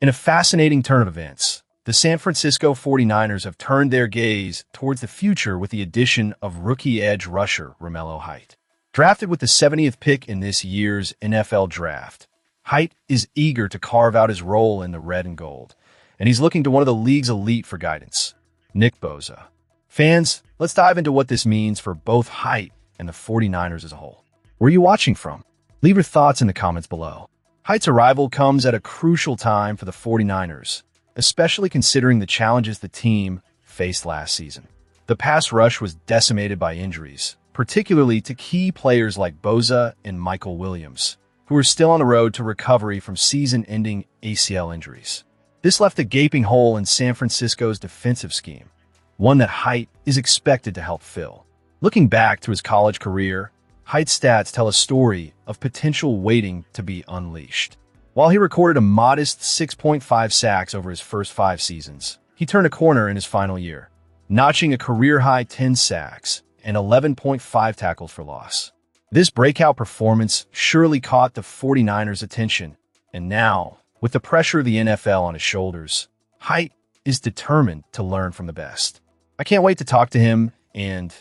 In a fascinating turn of events, the San Francisco 49ers have turned their gaze towards the future with the addition of rookie edge rusher Romello Height. Drafted with the 70th pick in this year's NFL Draft, Height is eager to carve out his role in the red and gold, and he's looking to one of the league's elite for guidance, Nick Bosa. Fans, let's dive into what this means for both Height and the 49ers as a whole. Where are you watching from? Leave your thoughts in the comments below. Height's arrival comes at a crucial time for the 49ers, especially considering the challenges the team faced last season. The pass rush was decimated by injuries, particularly to key players like Bosa and Michael Williams, who are still on the road to recovery from season-ending ACL injuries. This left a gaping hole in San Francisco's defensive scheme, one that Height is expected to help fill. Looking back to his college career, Height's stats tell a story of potential waiting to be unleashed. While he recorded a modest 6.5 sacks over his first 5 seasons, he turned a corner in his final year, notching a career-high 10 sacks and 11.5 tackles for loss. This breakout performance surely caught the 49ers' attention, and now, with the pressure of the NFL on his shoulders, Height is determined to learn from the best. I can't wait to talk to him and,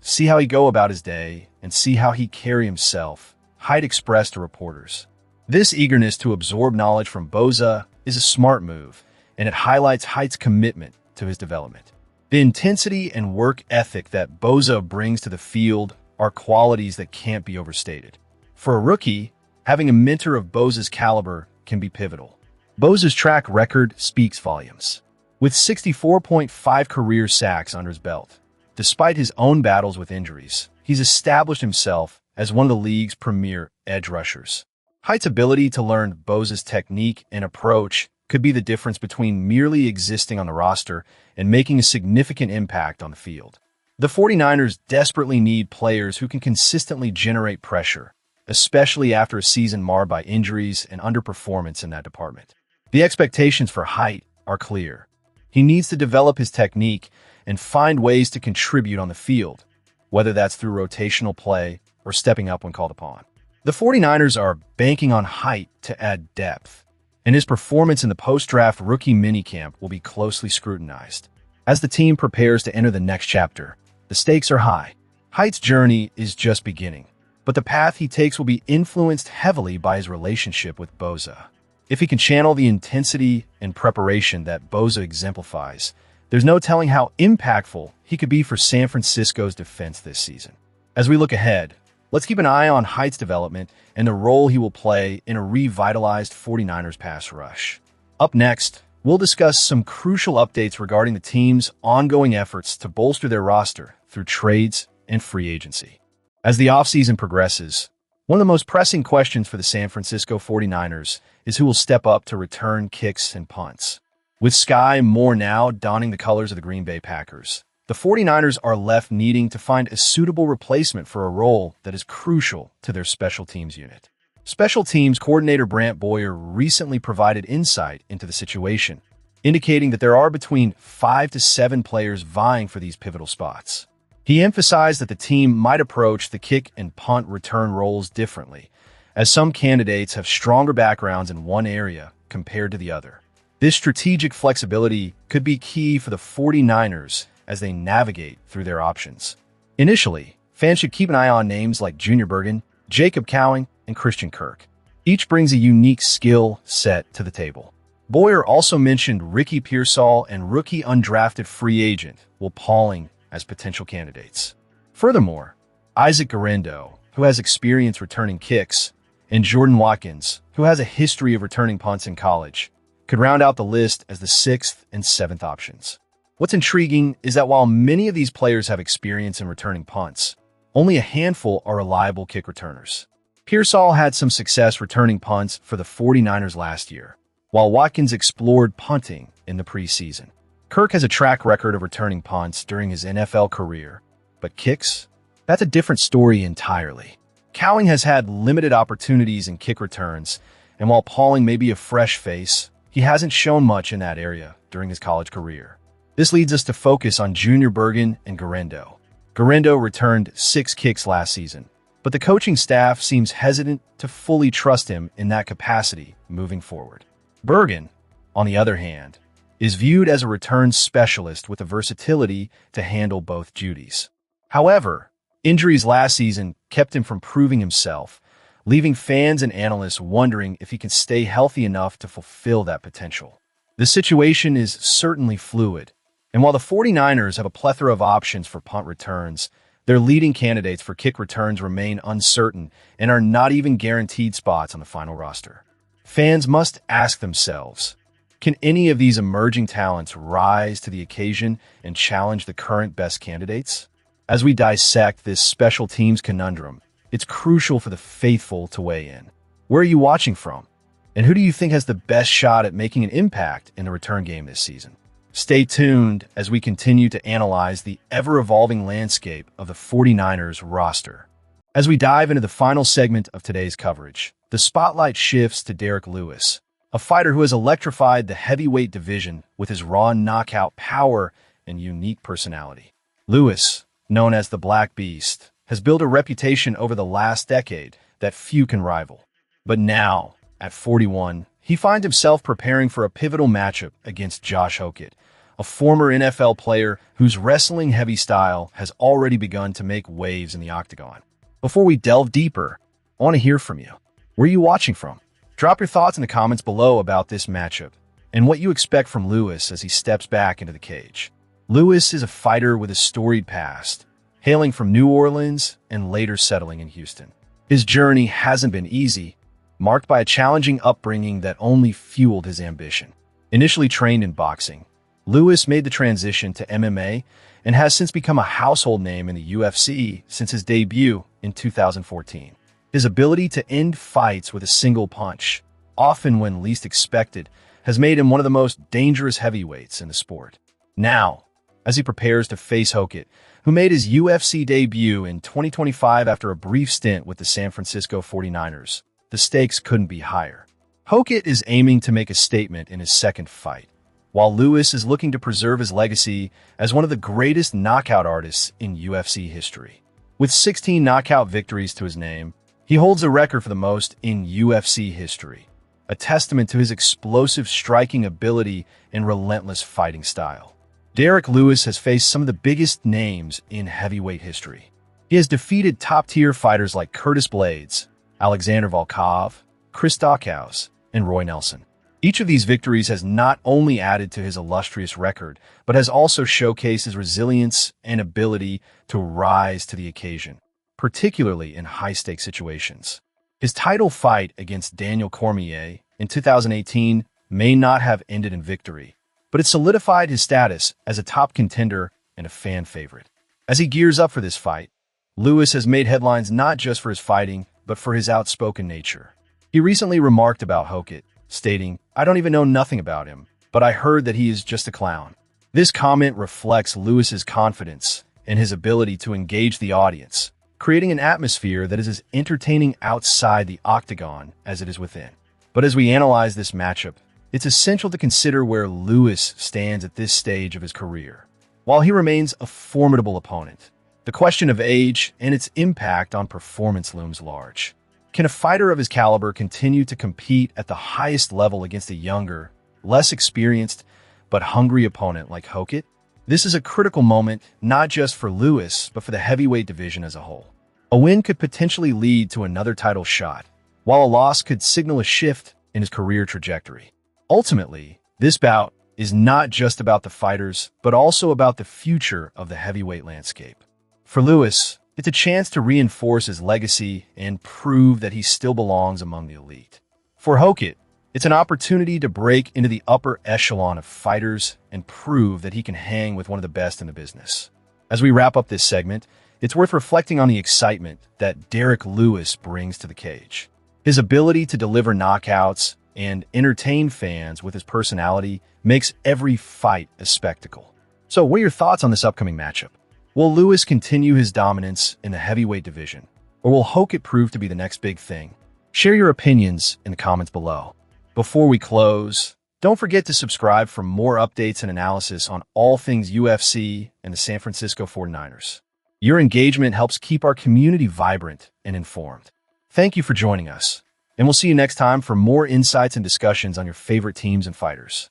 see how he go about his day and see how he carry himself, Height expressed to reporters. This eagerness to absorb knowledge from Bosa is a smart move, and it highlights Height's commitment to his development. The intensity and work ethic that Bosa brings to the field are qualities that can't be overstated. For a rookie, having a mentor of Bosa's caliber can be pivotal. Bosa's track record speaks volumes. With 64.5 career sacks under his belt, despite his own battles with injuries, he's established himself as one of the league's premier edge rushers. Height's ability to learn Bosa's technique and approach could be the difference between merely existing on the roster and making a significant impact on the field. The 49ers desperately need players who can consistently generate pressure, especially after a season marred by injuries and underperformance in that department. The expectations for Height are clear. He needs to develop his technique and find ways to contribute on the field, whether that's through rotational play or stepping up when called upon. The 49ers are banking on Height to add depth, and his performance in the post-draft rookie minicamp will be closely scrutinized. As the team prepares to enter the next chapter, the stakes are high. Height's journey is just beginning, but the path he takes will be influenced heavily by his relationship with Bosa. If he can channel the intensity and preparation that Bosa exemplifies, there's no telling how impactful he could be for San Francisco's defense this season. As we look ahead, let's keep an eye on Height's development and the role he will play in a revitalized 49ers pass rush. Up next, we'll discuss some crucial updates regarding the team's ongoing efforts to bolster their roster through trades and free agency. As the offseason progresses, one of the most pressing questions for the San Francisco 49ers is who will step up to return kicks and punts. With Skyy Moore now donning the colors of the Green Bay Packers, the 49ers are left needing to find a suitable replacement for a role that is crucial to their special teams unit. Special teams coordinator Brant Boyer recently provided insight into the situation, indicating that there are between 5 to 7 players vying for these pivotal spots. He emphasized that the team might approach the kick and punt return roles differently, as some candidates have stronger backgrounds in one area compared to the other. This strategic flexibility could be key for the 49ers as they navigate through their options. Initially, fans should keep an eye on names like Junior Bergen, Jacob Cowing, and Christian Kirk. Each brings a unique skill set to the table. Boyer also mentioned Ricky Pearsall and rookie undrafted free agent Will Pauling as potential candidates. Furthermore, Isaac Guerendo, who has experience returning kicks, and Jordan Watkins, who has a history of returning punts in college, could round out the list as the 6th and 7th options. What's intriguing is that while many of these players have experience in returning punts, only a handful are reliable kick returners. Pearsall had some success returning punts for the 49ers last year, while Watkins explored punting in the preseason. Kirk has a track record of returning punts during his NFL career, but kicks? That's a different story entirely. Cowing has had limited opportunities in kick returns, and while Pauling may be a fresh face, he hasn't shown much in that area during his college career. This leads us to focus on Junior Bergen and Guerendo. Guerendo returned 6 kicks last season, but the coaching staff seems hesitant to fully trust him in that capacity moving forward. Bergen, on the other hand, is viewed as a return specialist with the versatility to handle both duties. However, injuries last season kept him from proving himself, leaving fans and analysts wondering if he can stay healthy enough to fulfill that potential. The situation is certainly fluid, and while the 49ers have a plethora of options for punt returns, their leading candidates for kick returns remain uncertain and are not even guaranteed spots on the final roster. Fans must ask themselves, can any of these emerging talents rise to the occasion and challenge the current best candidates? As we dissect this special teams conundrum, it's crucial for the faithful to weigh in. Where are you watching from? And who do you think has the best shot at making an impact in the return game this season? Stay tuned as we continue to analyze the ever-evolving landscape of the 49ers roster. As we dive into the final segment of today's coverage, the spotlight shifts to Derrick Lewis, a fighter who has electrified the heavyweight division with his raw knockout power and unique personality. Lewis, known as the Black Beast, has built a reputation over the last decade that few can rival. But now, at 41, he finds himself preparing for a pivotal matchup against Josh Hokit, a former NFL player whose wrestling-heavy style has already begun to make waves in the octagon. Before we delve deeper, I want to hear from you. Where are you watching from? Drop your thoughts in the comments below about this matchup and what you expect from Lewis as he steps back into the cage. Lewis is a fighter with a storied past, hailing from New Orleans and later settling in Houston. His journey hasn't been easy, marked by a challenging upbringing that only fueled his ambition. Initially trained in boxing, Lewis made the transition to MMA and has since become a household name in the UFC since his debut in 2014. His ability to end fights with a single punch, often when least expected, has made him one of the most dangerous heavyweights in the sport. Now, as he prepares to face Hokit, who made his UFC debut in 2025 after a brief stint with the San Francisco 49ers, the stakes couldn't be higher. Hokit is aiming to make a statement in his second fight, while Lewis is looking to preserve his legacy as one of the greatest knockout artists in UFC history. With 16 knockout victories to his name, he holds the record for the most in UFC history, a testament to his explosive striking ability and relentless fighting style. Derrick Lewis has faced some of the biggest names in heavyweight history. He has defeated top-tier fighters like Curtis Blades, Alexander Volkov, Chris Daukaus, and Roy Nelson. Each of these victories has not only added to his illustrious record, but has also showcased his resilience and ability to rise to the occasion, particularly in high-stakes situations. His title fight against Daniel Cormier in 2018 may not have ended in victory, but it solidified his status as a top contender and a fan favorite. As he gears up for this fight, Lewis has made headlines not just for his fighting, but for his outspoken nature. He recently remarked about Hokit, stating, "I don't even know nothing about him, but I heard that he is just a clown." This comment reflects Lewis's confidence and his ability to engage the audience, creating an atmosphere that is as entertaining outside the octagon as it is within. But as we analyze this matchup, it's essential to consider where Lewis stands at this stage of his career. While he remains a formidable opponent, the question of age and its impact on performance looms large. Can a fighter of his caliber continue to compete at the highest level against a younger, less experienced, but hungry opponent like Hokit? This is a critical moment not just for Lewis, but for the heavyweight division as a whole. A win could potentially lead to another title shot, while a loss could signal a shift in his career trajectory. Ultimately, this bout is not just about the fighters, but also about the future of the heavyweight landscape. For Lewis, it's a chance to reinforce his legacy and prove that he still belongs among the elite. For Hokit, it's an opportunity to break into the upper echelon of fighters and prove that he can hang with one of the best in the business. As we wrap up this segment, it's worth reflecting on the excitement that Derrick Lewis brings to the cage. His ability to deliver knockouts and entertain fans with his personality makes every fight a spectacle. So what are your thoughts on this upcoming matchup? Will Lewis continue his dominance in the heavyweight division, or will Hokit prove to be the next big thing? Share your opinions in the comments below. Before we close, don't forget to subscribe for more updates and analysis on all things UFC and the San Francisco 49ers. Your engagement helps keep our community vibrant and informed. Thank you for joining us. And we'll see you next time for more insights and discussions on your favorite teams and fighters.